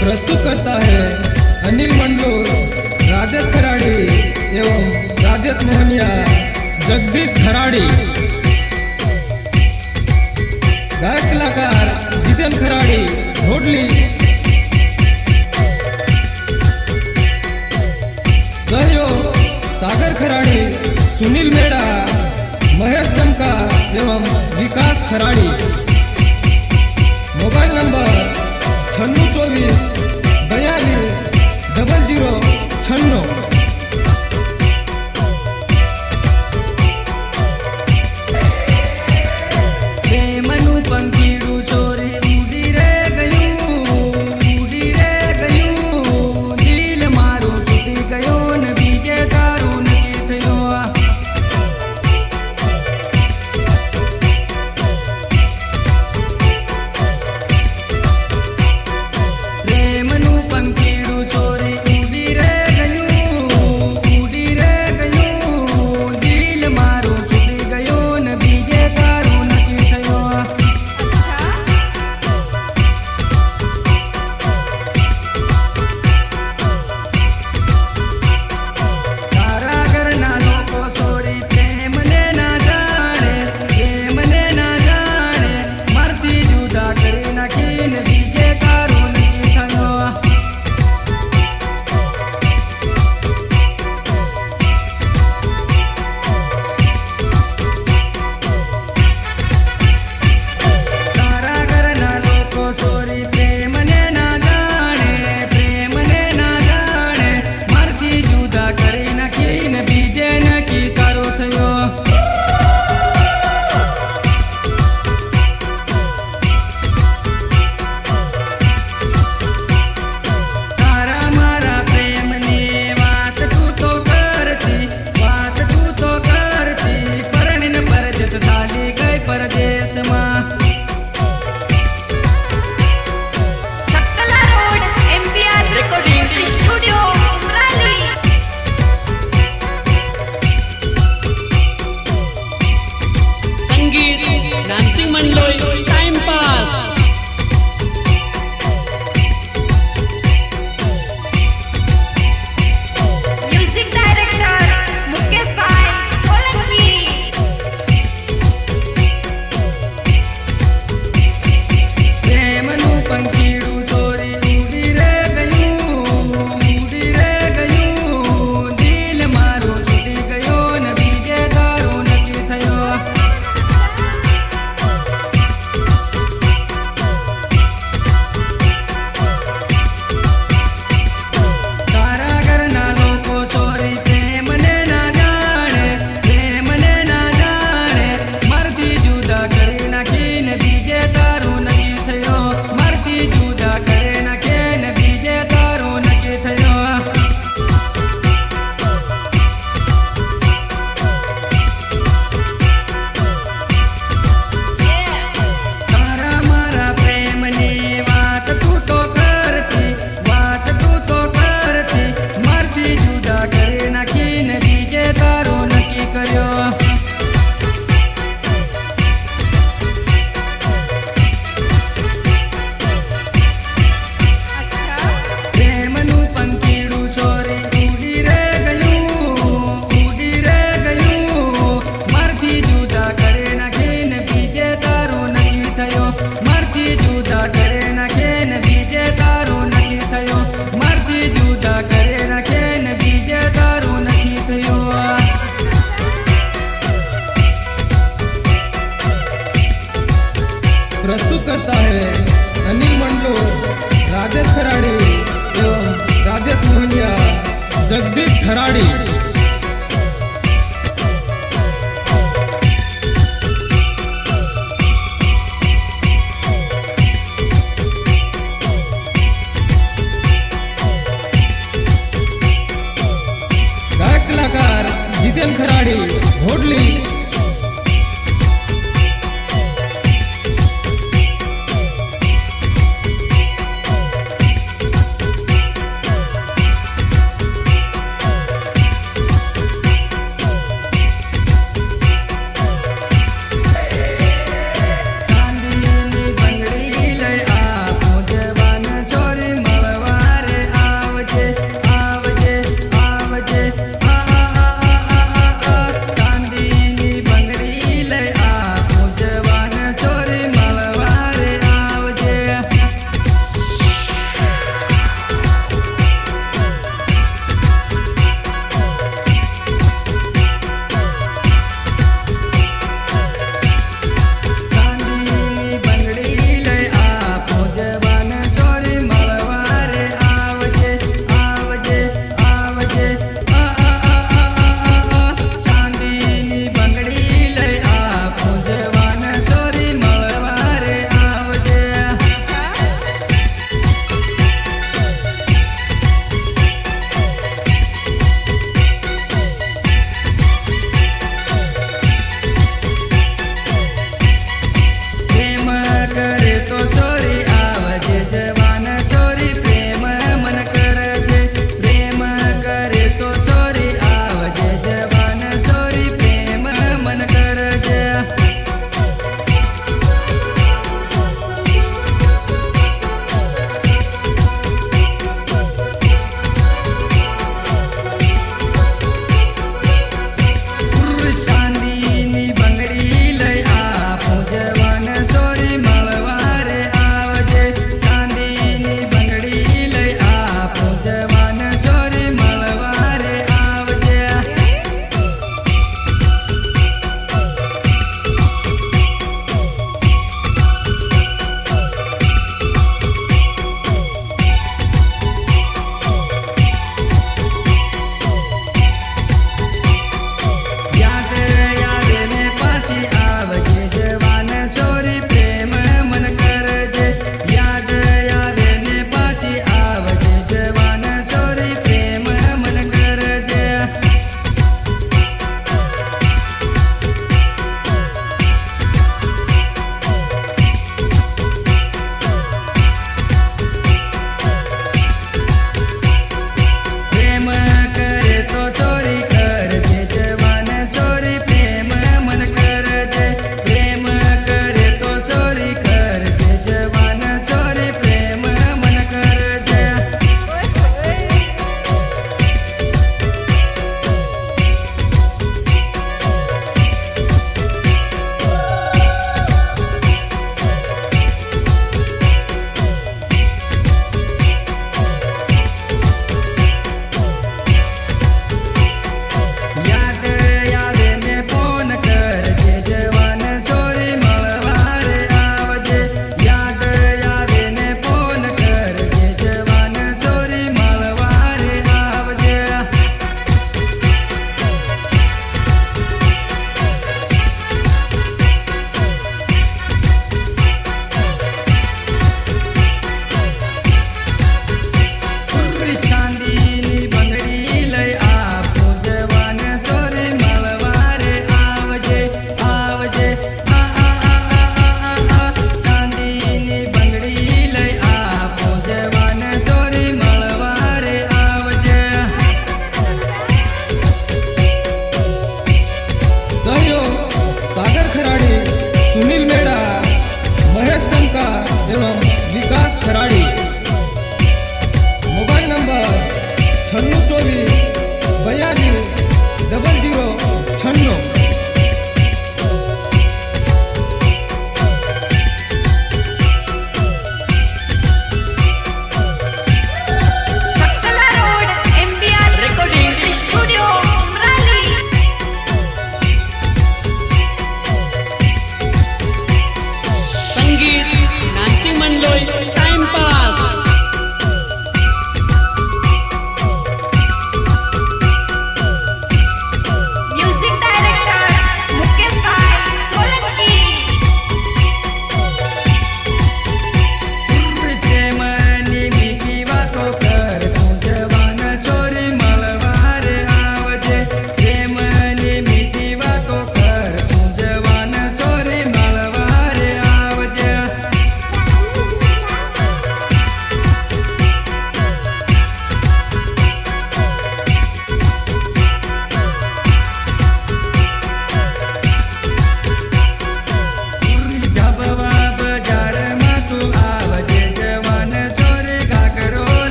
प्रस्तुत करता है अनिल मंडलोर, राजेश खराड़ी एवं राजेश मोहनिया, जगदीश खराड़ी। गायक कलाकार जितेन खराड़ी ढोडली। सहयोग सागर खराड़ी, सुनील मेड़ा, महेश जमका एवं विकास खराड़ी। Mobile number 9624420096। प्रेमनु पंखीडू चोरी उड़ी रे गયું दिल मारू तूटी गयो न बीजे तारू नकी थयो। प्रेमनु पंखीडू चोरी उड़ी रे गયું दिल मारू तूटी गयो न बीजे तारू नकी थयो। तारा घरना लोको छोड़ी प्रेम ने ना जाने मरती जुदा करी नाखीन बीजे तारू नकी थयो। तारा घरना लोको छोड़ी प्रेम ने ना जाने मरती जुदा करी नाखीन बीजे नकी तारो थयो। तारा मारा प्रेम ने वात तू तो करती परણીન परजत थाली गई परदेश में। Chhakkala road MPR recording studio Umrali. संगीत Nansingh Mandloi time pass. Music director Mukesh भाई सोलंकी। प्रेमनु पंखीडू चोरी उड़ी रे गયું दिल मारू तूटी गयो न बीजे तारू नकी थयो। तारा घरना लोको छोरी प्रेम ने ना जाने मरती जुदा करी नाखीन बीजे तारू नकी थयो। मरती जुदा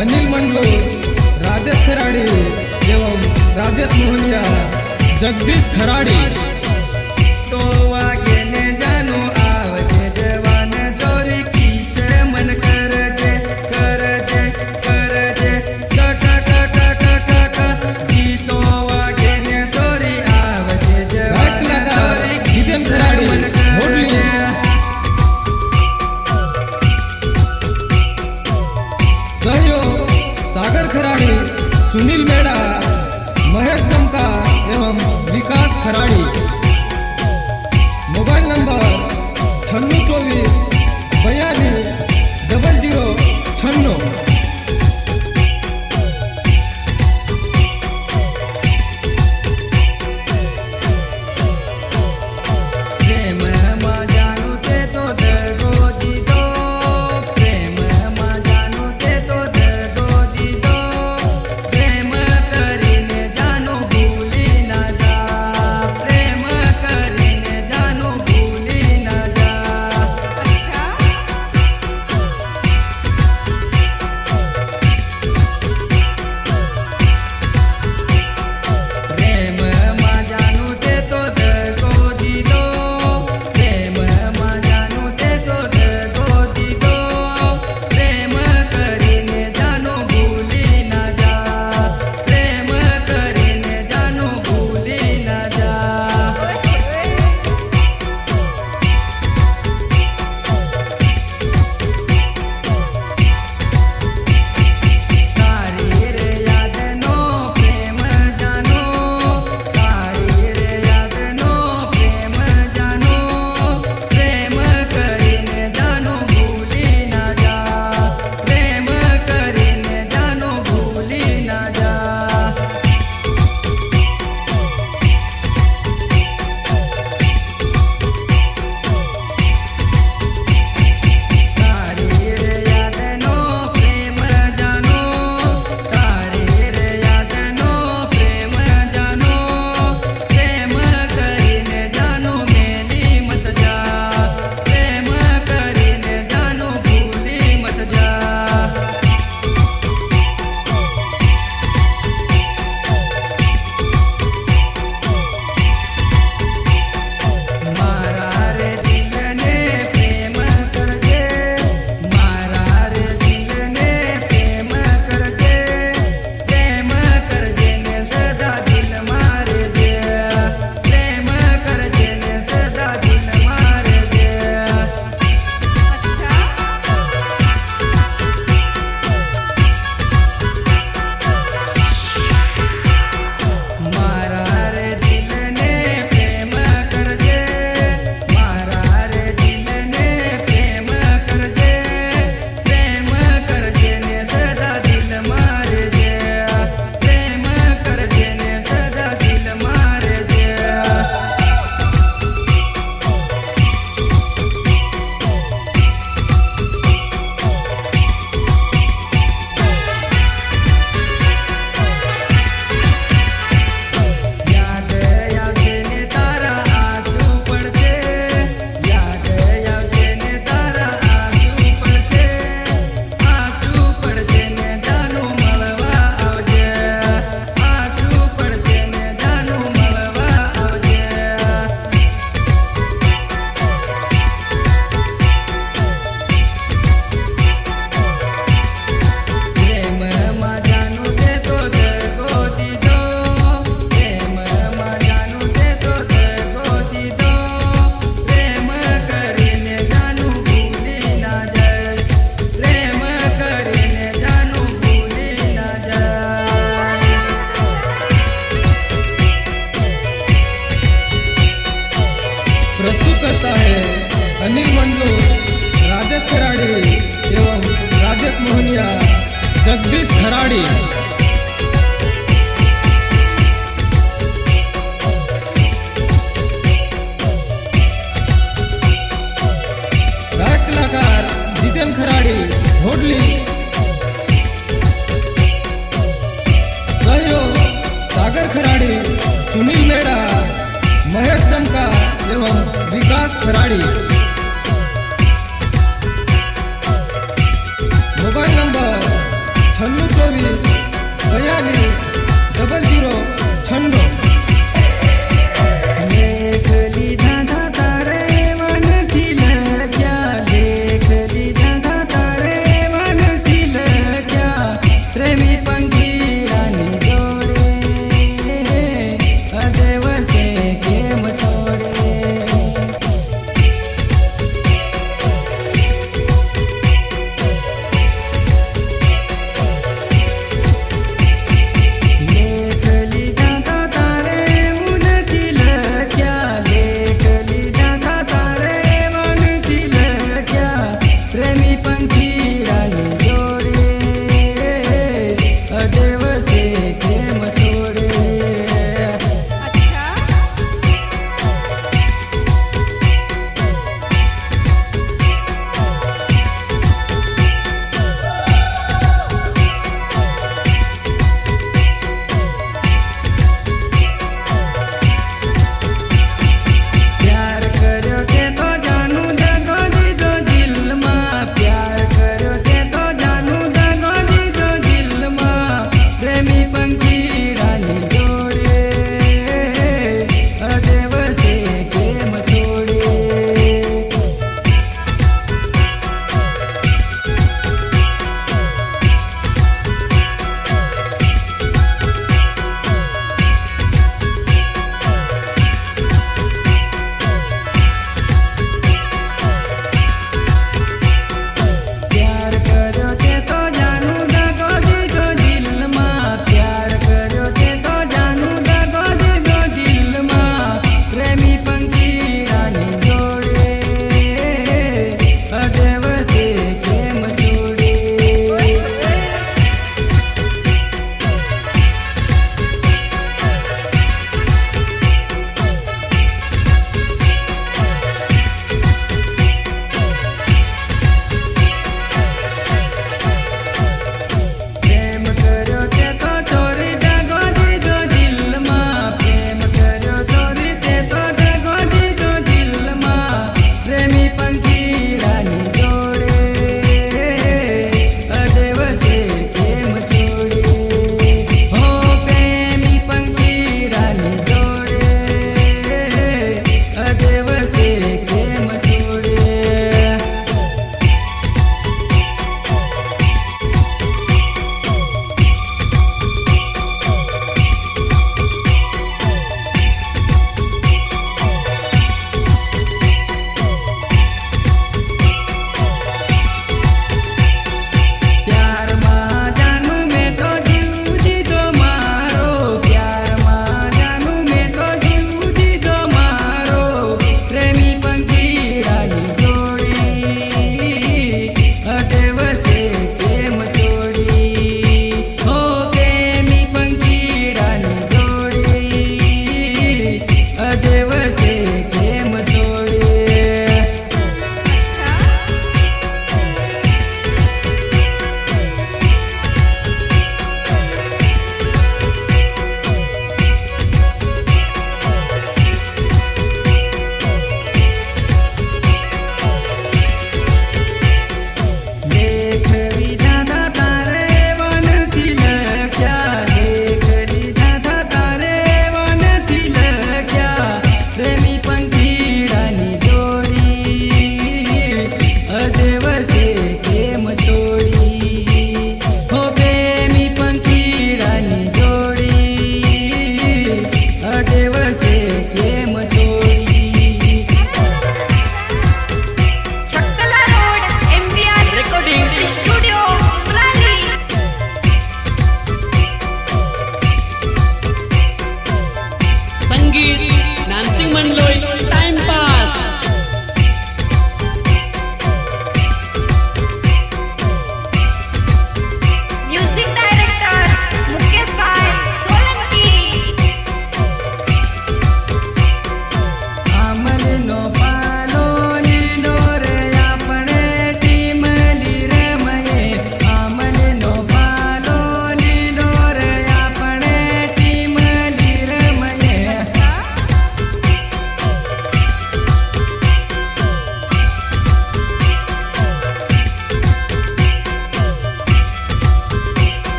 अनिल मंडलोर, राजेश खराड़ी एवं राजेश मोहनिया, जगदीश खराड़ी। तो वागे ने जानो आवजे जवान जोरी कीच मन कर जे काका काका काका का गीतो वागे ने जोरी आवजे जवान जोरी कीच मन कर जे। सहयोग सागर खराड़ी, सुनील मेड़ा, महेश जमका एवं विकास खराड़ी। Mobile number 9624 42 0096। प्रेम मा जानू ते तो दगो दीदो, प्रेम मा जानू ते तो दगो दीदो, प्रेम करीने जानो भूली ना जा, प्रेम करीने जानो भूली ना जा। प्रेम मा जानू ते तो दगो दीदो, प्रेम मा जानू ते तो दगो दीदो, प्रेम करीने जानो भूली ना जा, प्रेम करीने जानो भूली ना जा। तारी रे याद नो प्रेम जानो, तारी रे याद नो प्रेम जानो, प्रेम करीने जानो भूली ना जा, प्रेम करीने जानो भूली ना जा। तारी रे याद नो प्रेम जानो, तारी रे याद नो प्रेम जानो, प्रेम करीने जानो मेली मत जा, प्रेम करीने जानो भूली मत जा। मारा रे दिल ने प्रेम कर दे, मारा रे दिल ने प्रेम कर दे, प्रेम कर दे ने सदा दिल मार दे, प्रेम कर दे ने सदा दिल मार दे। मारा रे दिल ने प्रेम कर दे, मारा रे दिल ने प्रेम कर दे, प्रेम कर दे ने सदा दिल मार दे, प्रेम कर दे ने सदा दिल मार दे। याद आवશે ને તારા આંસુ પડશે, યાદ આવશે ને તારા આંસુ પડશે, આંસુ પડશે ને જાનું મળવા આવજે, આંસુ પડશે ને જાનું મળવા આવજે। પ્રેમ માં જાનું તે તો દગો દીધો, પ્રેમ માં જાનું તે તો દગો દીધો, પ્રેમ કરીને જાનું ભૂલી ના જઈશ, પ્રેમ કરીને જાનું ભૂલી ના જઈશ। प्रस्तुत करता है अनिल मंडलोर, राजेश खराड़ी एवं राजेश मोहनिया, जगदीश खराड़ी। गायक कलाकार जितेन खराड़ी, होडली। सहयोग सागर खराड़ी, सुनील मेड़ा, महेश जमका एवं विकास खराड़ी। मोबाइल नंबर 96 પ્રેમી પંખી